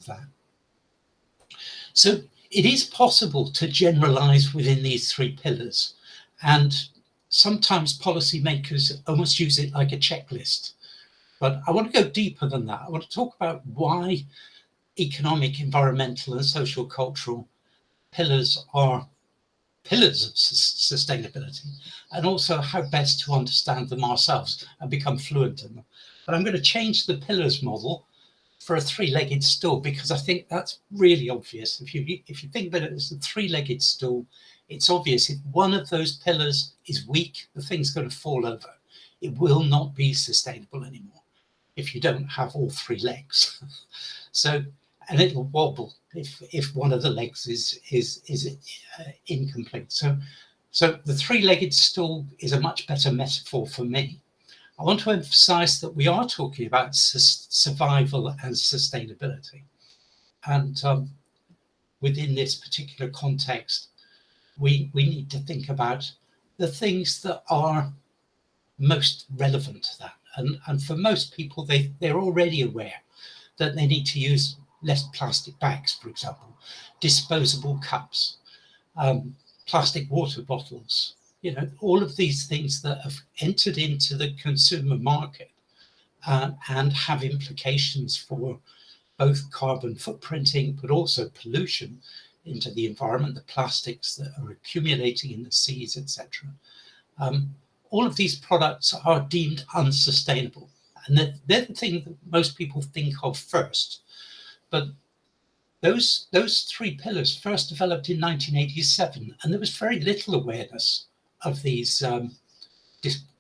that. So it is possible to generalize within these three pillars, and sometimes policymakers almost use it like a checklist. But I want to go deeper than that. I want to talk about why economic, environmental, and social cultural pillars are pillars of sustainability, and also how best to understand them ourselves and become fluent in them. But I'm going to change the pillars model for a three-legged stool, because I think that's really obvious. If you think about it as a three-legged stool, it's obvious if one of those pillars is weak, the thing's going to fall over. It will not be sustainable anymore if you don't have all three legs. So, and it'll wobble if one of the legs is incomplete. So the three-legged stool is a much better metaphor for me. I want to emphasize that we are talking about survival and sustainability. And within this particular context, we need to think about the things that are most relevant to that. And for most people, they're already aware that they need to use less plastic bags, for example, disposable cups, plastic water bottles, all of these things that have entered into the consumer market and have implications for both carbon footprinting, but also pollution into the environment, the plastics that are accumulating in the seas, etc. All of these products are deemed unsustainable. And they're the thing that most people think of first. But those three pillars first developed in 1987, and there was very little awareness of these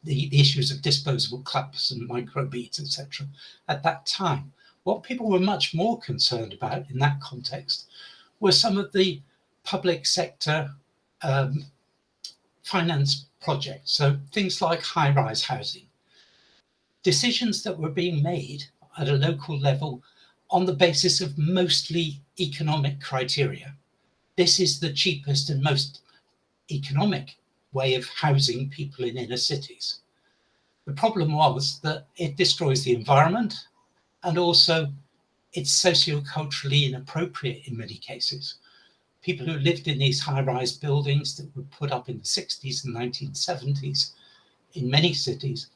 the issues of disposable cups and microbeads, etc. at that time. What people were much more concerned about in that context were some of the public sector finance projects, so things like high-rise housing, decisions that were being made at a local level on the basis of mostly economic criteria. This is the cheapest and most economic way of housing people in inner cities. The problem was that it destroys the environment, and also it's socioculturally inappropriate in many cases. People who lived in these high-rise buildings that were put up in the 60s and 1970s in many cities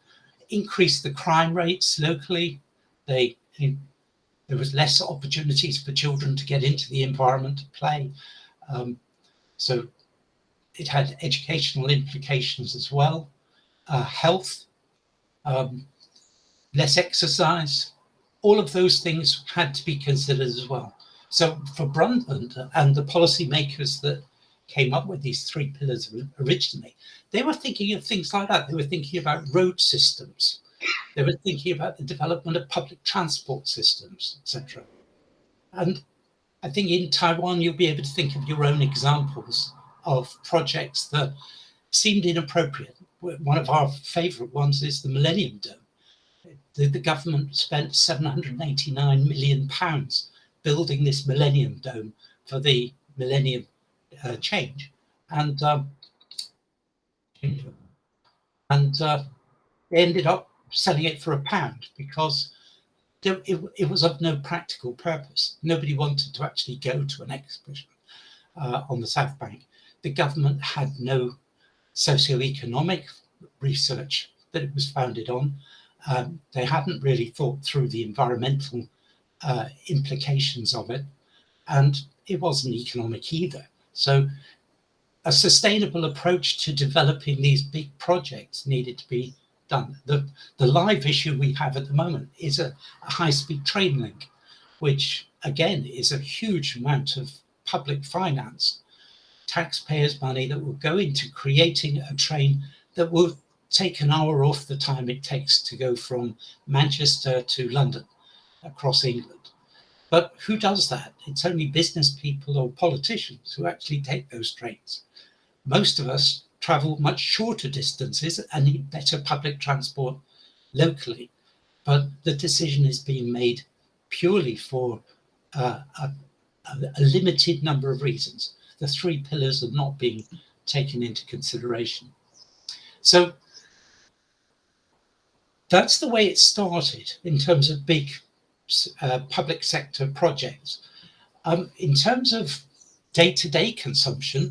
increased the crime rates locally. There was less opportunities for children to get into the environment to play. So it had educational implications as well. Health, less exercise, all of those things had to be considered as well. So for Brundtland and the policymakers that came up with these three pillars originally, they were thinking of things like that. They were thinking about road systems. They were thinking about the development of public transport systems, etc. And I think in Taiwan, you'll be able to think of your own examples of projects that seemed inappropriate. One of our favorite ones is the Millennium Dome. The government spent £789 million building this Millennium Dome for the Millennium change. And they ended up selling it for £1 because it was of no practical purpose. Nobody wanted to actually go to an exhibition on the South Bank. The government had no socioeconomic research that it was founded on. They hadn't really thought through the environmental implications of it, and it wasn't economic either. So a sustainable approach to developing these big projects needed to be done. The live issue we have at the moment is a high-speed train link, which again is a huge amount of public finance, taxpayers' money that will go into creating a train that will take an hour off the time it takes to go from Manchester to London across England. But who does that? It's only business people or politicians who actually take those trains. Most of us travel much shorter distances and need better public transport locally. But the decision is being made purely for a limited number of reasons. The three pillars are not being taken into consideration. So that's the way it started in terms of big public sector projects. In terms of day-to-day consumption,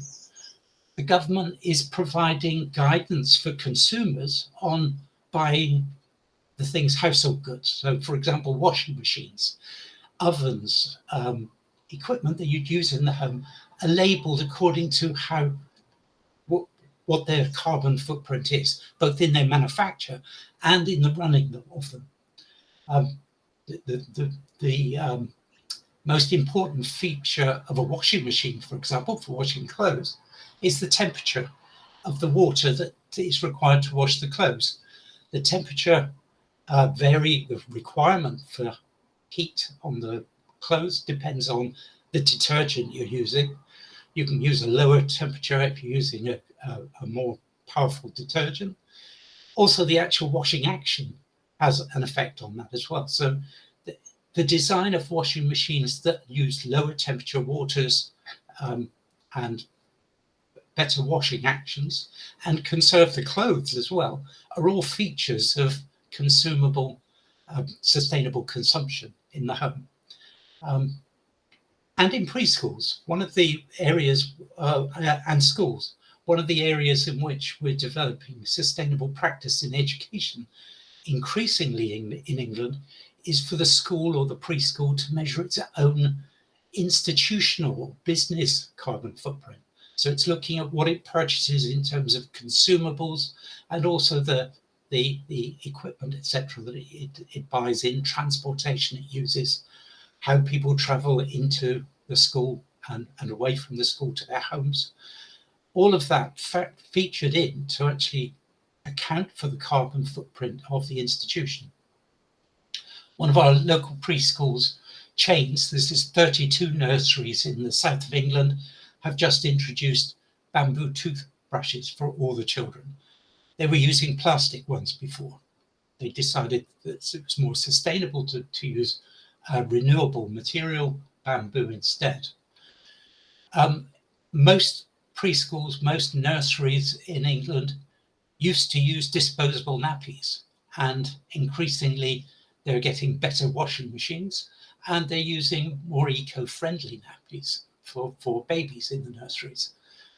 the government is providing guidance for consumers on buying the things, household goods. So, for example, washing machines, ovens, equipment that you'd use in the home are labelled according to what their carbon footprint is, both in their manufacture and in the running of them. The most important feature of a washing machine, for example, for washing clothes, is the temperature of the water that is required to wash the clothes. The temperature the requirement for heat on the clothes depends on the detergent you're using. You can use a lower temperature if you're using a more powerful detergent. Also, the actual washing action has an effect on that as well. So the design of washing machines that use lower temperature waters and better washing actions and conserve the clothes as well are all features of consumable, sustainable consumption in the home. And in preschools, one of the areas, and schools, one of the areas in which we're developing sustainable practice in education, increasingly in England, is for the school or the preschool to measure its own institutional business carbon footprint. So it's looking at what it purchases in terms of consumables and also the equipment, etc., that it buys in, transportation it uses, how people travel into the school and away from the school to their homes. All of that featured in to actually account for the carbon footprint of the institution. One of our local preschools chains, this is 32 nurseries in the south of England, have just introduced bamboo toothbrushes for all the children. They were using plastic ones before. They decided that it was more sustainable to use renewable material, bamboo instead. Most preschools, most nurseries in England used to use disposable nappies, and increasingly they're getting better washing machines and they're using more eco-friendly nappies for babies in the nurseries.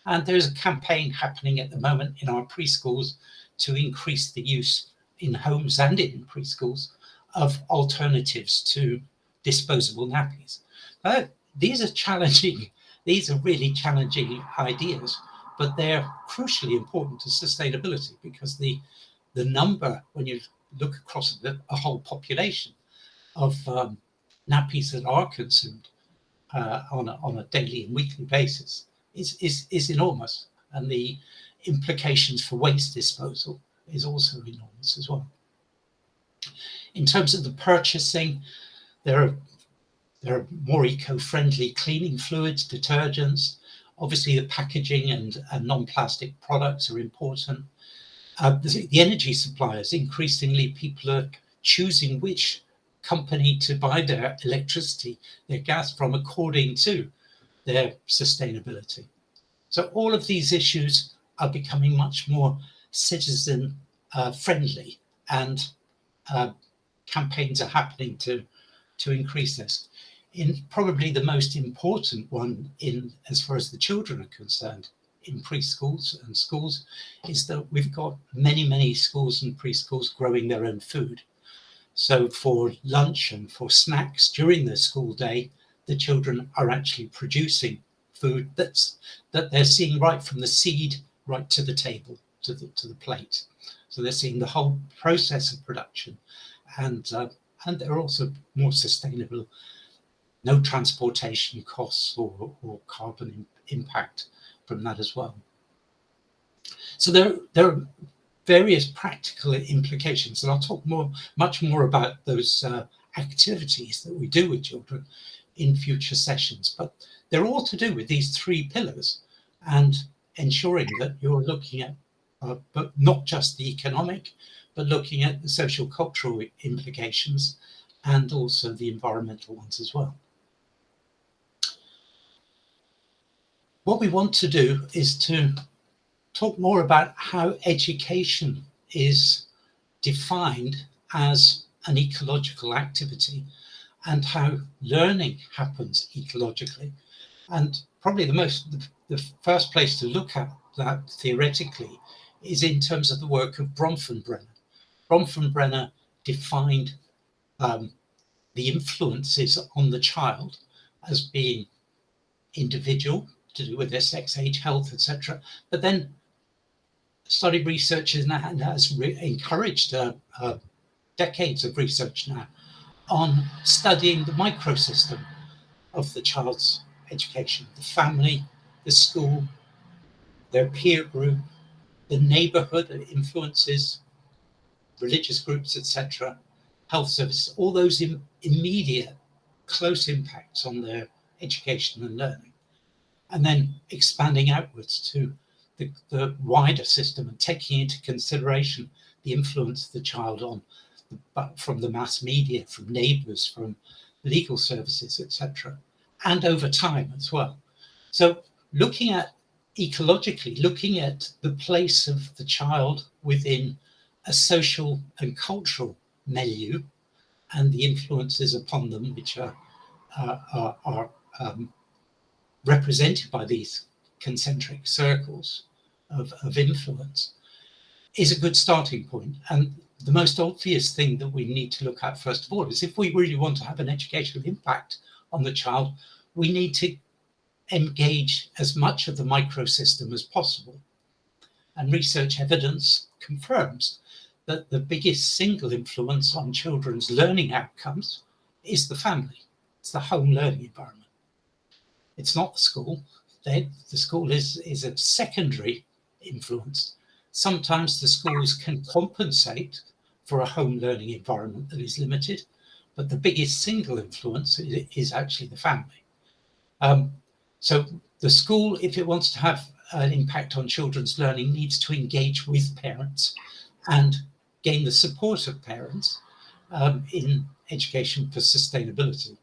And there's a campaign happening at the moment in our preschools to increase the use in homes and in preschools of alternatives to disposable nappies. These are challenging, these are really challenging ideas, but they're crucially important to sustainability because the number, when you look across a whole population of nappies that are consumed on a daily and weekly basis is enormous, and the implications for waste disposal is also enormous as well. In terms of the purchasing, there are more eco-friendly cleaning fluids, detergents. Obviously, the packaging and non-plastic products are important. The energy suppliers, increasingly people are choosing which company to buy their electricity, their gas from according to their sustainability. So all of these issues are becoming much more citizen friendly, and campaigns are happening to increase this. In probably the most important one in as far as the children are concerned in preschools and schools is that we've got many schools and preschools growing their own food. So for lunch and for snacks during the school day, the children are actually producing food that they're seeing right from the seed right to the table, to the plate. So they're seeing the whole process of production, and they're also more sustainable. No transportation costs or carbon impact from that as well. So there are various practical implications, and I'll talk much more about those activities that we do with children in future sessions. But they're all to do with these three pillars and ensuring that you're looking at, but not just the economic, but looking at the social cultural implications and also the environmental ones as well. What we want to do is to talk more about how education is defined as an ecological activity, and how learning happens ecologically. And probably the first place to look at that theoretically is in terms of the work of Bronfenbrenner. Bronfenbrenner defined the influences on the child as being individual, to do with their sex, age, health, etc. But then studied researchers and has encouraged decades of research now on studying the microsystem of the child's education, the family, the school, their peer group, the neighborhood influences, religious groups, etc., health services, all those immediate close impacts on their education and learning. And then expanding outwards to the wider system and taking into consideration the influence of the child on from the mass media, from neighbors, from legal services, etc., and over time as well. So looking at ecologically, looking at the place of the child within a social and cultural milieu and the influences upon them, which are represented by these concentric circles of influence, is a good starting point. And the most obvious thing that we need to look at first of all is, if we really want to have an educational impact on the child, we need to engage as much of the microsystem as possible. And research evidence confirms that the biggest single influence on children's learning outcomes is the family. It's the home learning environment. It's not the school. The school is a secondary influence. Sometimes the schools can compensate for a home learning environment that is limited, but the biggest single influence is actually the family. So the school, if it wants to have an impact on children's learning, needs to engage with parents and gain the support of parents in education for sustainability.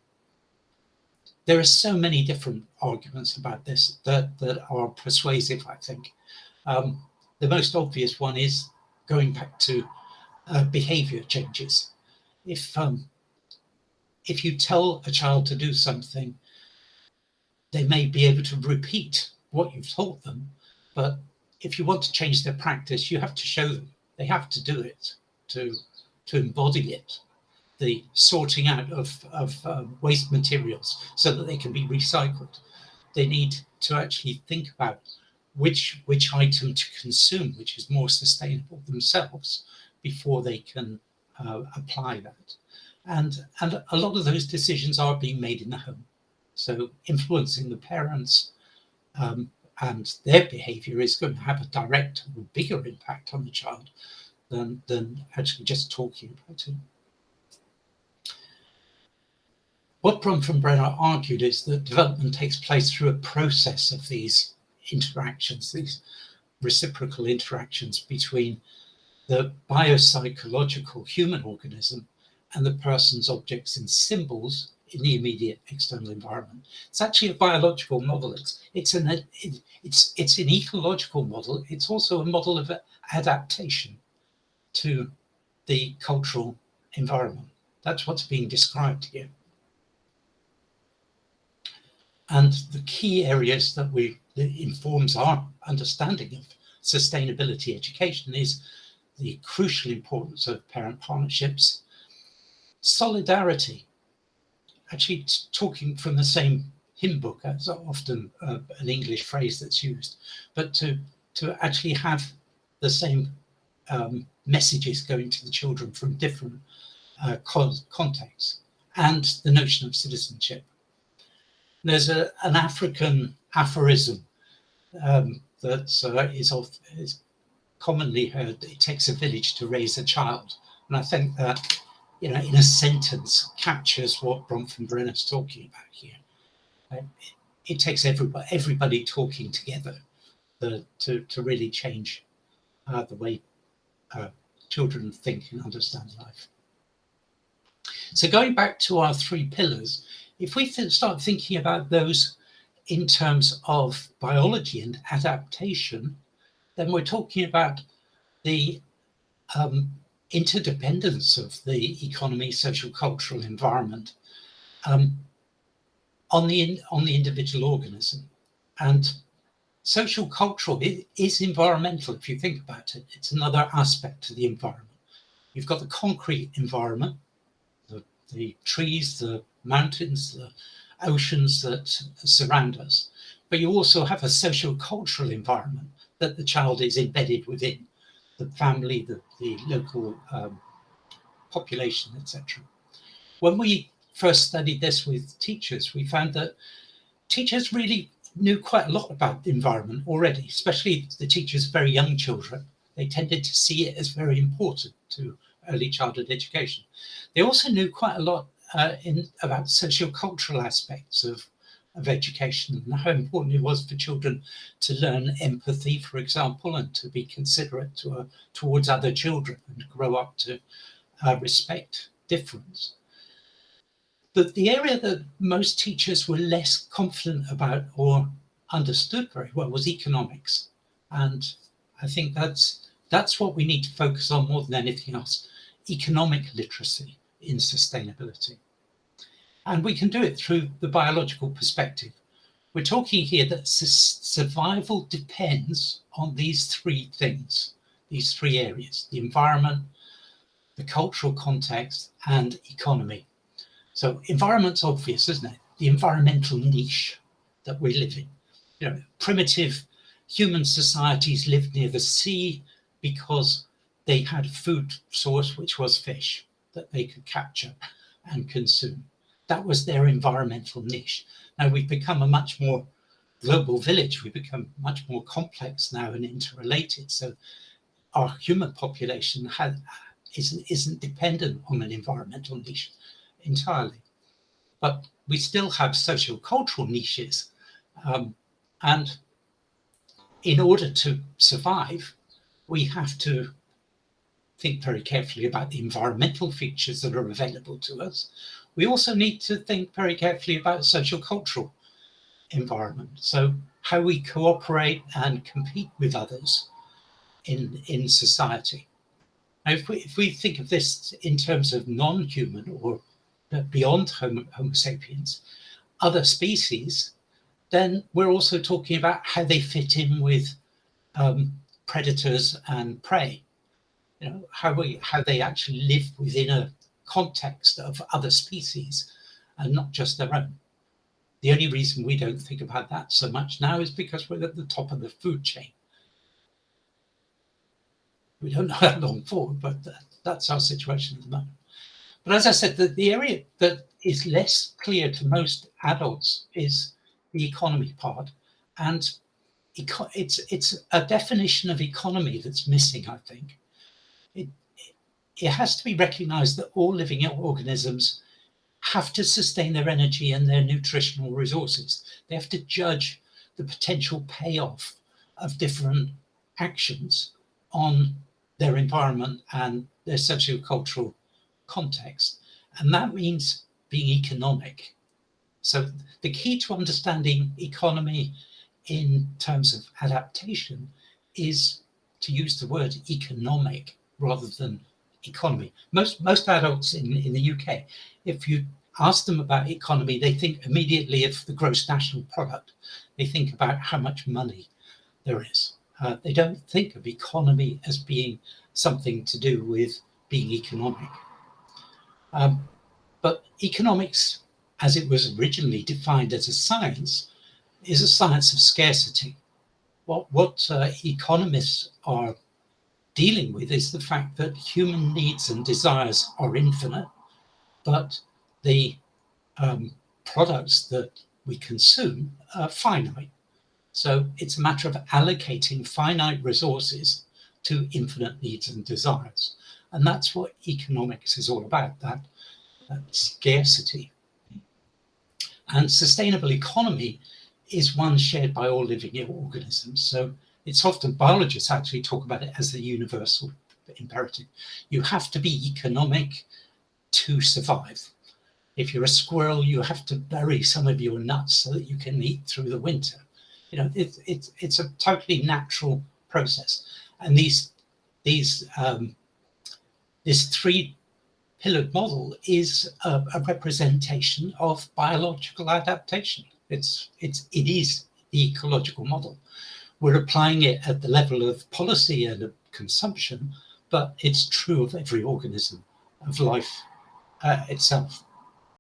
There are so many different arguments about this that are persuasive, I think. The most obvious one is going back to behavior changes. If you tell a child to do something, they may be able to repeat what you've taught them, but if you want to change their practice, you have to show them. They have to do it, to embody it. The sorting out of waste materials so that they can be recycled. They need to actually think about which item to consume, which is more sustainable themselves, before they can apply that. And a lot of those decisions are being made in the home. So influencing the parents and their behavior is going to have a direct or bigger impact on the child than actually just talking about it. What Bronfenbrenner argued is that development takes place through a process of these interactions, these reciprocal interactions between the biopsychological human organism and the person's objects and symbols in the immediate external environment. It's actually a biological model. It's an ecological model. It's also a model of adaptation to the cultural environment. That's what's being described here. And the key areas that informs our understanding of sustainability education is the crucial importance of parent partnerships, solidarity, actually talking from the same hymn book, as often an English phrase that's used, but to actually have the same messages going to the children from different contexts, and the notion of citizenship. There's an African aphorism that is commonly heard: it takes a village to raise a child. And I think that, in a sentence, captures what Bronfenbrenner is talking about here. It takes everybody talking together to really change the way children think and understand life. So going back to our three pillars, if we start thinking about those in terms of biology and adaptation, then we're talking about the interdependence of the economy, social, cultural environment, on the individual organism. And social cultural is environmental. If you think about it, it's another aspect to the environment. You've got the concrete environment, the trees, the mountains, the oceans that surround us. But you also have a social cultural environment that the child is embedded within, the family, the local population, etc. When we first studied this with teachers, we found that teachers really knew quite a lot about the environment already, especially the teachers of very young children. They tended to see it as very important to early childhood education. They also knew quite a lot about socio-cultural aspects of education and how important it was for children to learn empathy, for example, and to be considerate towards other children and grow up to respect difference. The area that most teachers were less confident about or understood very well was economics. And I think that's what we need to focus on more than anything else, economic literacy in sustainability. And we can do it through the biological perspective. We're talking here that survival depends on these three things, these three areas, the environment, the cultural context, and economy. So environment's obvious, isn't it? The environmental niche that we live in. You know, primitive human societies lived near the sea because they had a food source, which was fish, that they could capture and consume. That was their environmental niche. Now we've become a much more global village. We've become much more complex now and interrelated. So our human population isn't dependent on an environmental niche entirely. But we still have socio-cultural niches. And in order to survive, we have to think very carefully about the environmental features that are available to us. We also need to think very carefully about socio-cultural environment. So how we cooperate and compete with others in society. Now, if we think of this in terms of non-human or beyond Homo sapiens, other species, then we're also talking about how they fit in with predators and prey. You know, how they actually live within a context of other species and not just their own. The only reason we don't think about that so much now is because we're at the top of the food chain. We don't know how long for, but that's our situation at the moment. But as I said, the area that is less clear to most adults is the economy part. And it's a definition of economy that's missing, I think. It has to be recognized that all living organisms have to sustain their energy and their nutritional resources. They have to judge the potential payoff of different actions on their environment and their socio-cultural context. And that means being economic. So the key to understanding economy in terms of adaptation is to use the word economic rather than economy. Most adults in the UK, if you ask them about economy, they think immediately of the gross national product. They think about how much money there is. They don't think of economy as being something to do with being economic. But economics, as it was originally defined as a science, is a science of scarcity. What economists are dealing with is the fact that human needs and desires are infinite, but the products that we consume are finite. So it's a matter of allocating finite resources to infinite needs and desires. And that's what economics is all about, that scarcity. And sustainable economy is one shared by all living organisms. So it's often biologists actually talk about it as the universal imperative. You have to be economic to survive. If you're a squirrel, you have to bury some of your nuts so that you can eat through the winter. You know, it's a totally natural process. And this three pillared model is a representation of biological adaptation. It is the ecological model. We're applying it at the level of policy and of consumption, but it's true of every organism, of life itself.